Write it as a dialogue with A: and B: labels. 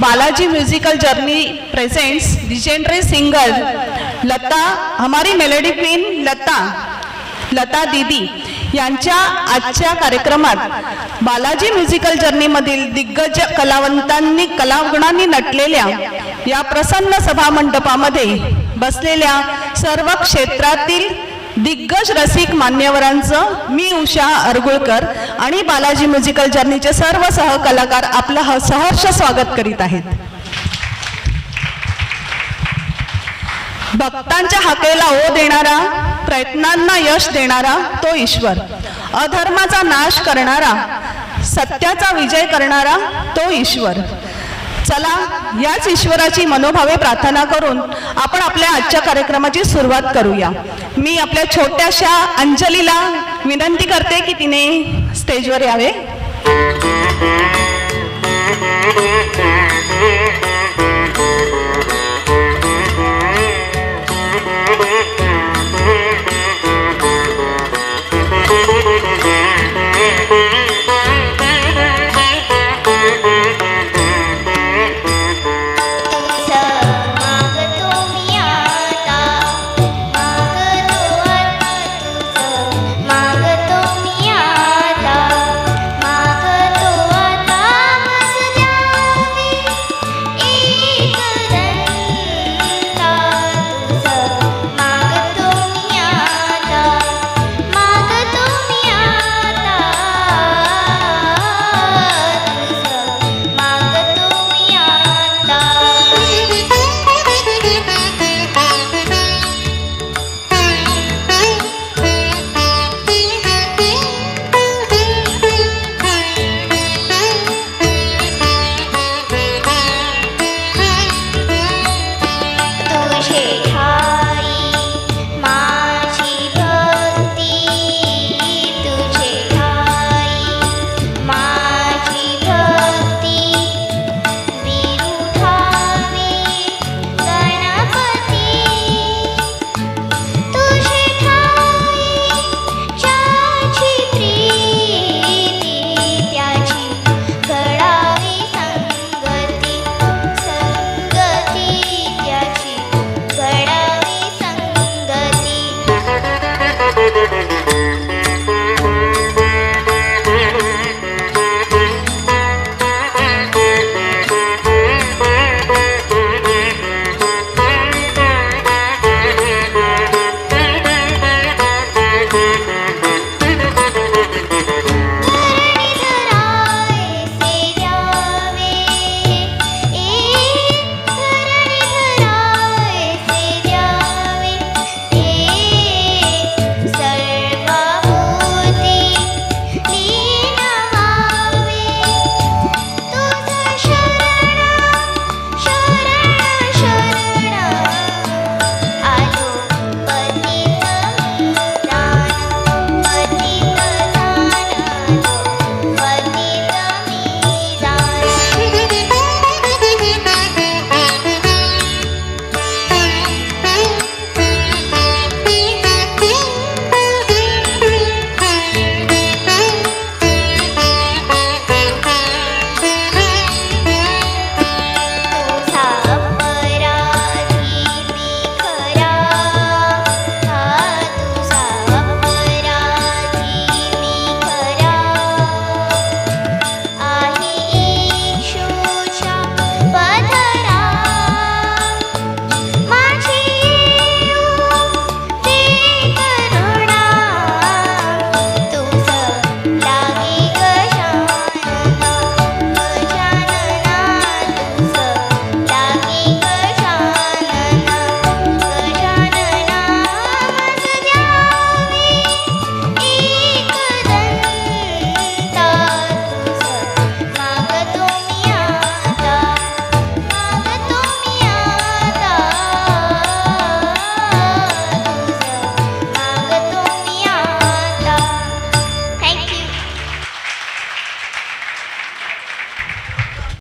A: Balaji musical journey presents legendary singer Lata, हमारी melody queen Lata दीदी यांच्या आजच्या कार्यक्रमात बालाजी म्युझिकल जर्नीमधील दिग्गज कलावंतांनी नटलेल्या या प्रसन्न सभा मंडपामध्ये बसलेल्या सर्व क्षेत्रातील दिग्गज रसिक मान्यवरांचं मी उषा अरगुळकर आणि बालाजी म्युझिकल जर्नीचे सर्व सहकलाकार आपलं सहर्ष स्वागत करीत आहेत। भक्तांच्या हाकेला ओ देणारा, प्रयत्नांना यश देणारा तो ईश्वर, अधर्माचा नाश करणारा, सत्याचा विजय करणारा तो ईश्वर। चला याच ईश्वराची मनोभावे प्रार्थना करून आपण आपल्या आजच्या कार्यक्रमाची सुरुवात करूया। मी आपल्या छोट्याशा अंजलीला विनंती करते की तिने स्टेजवर यावे।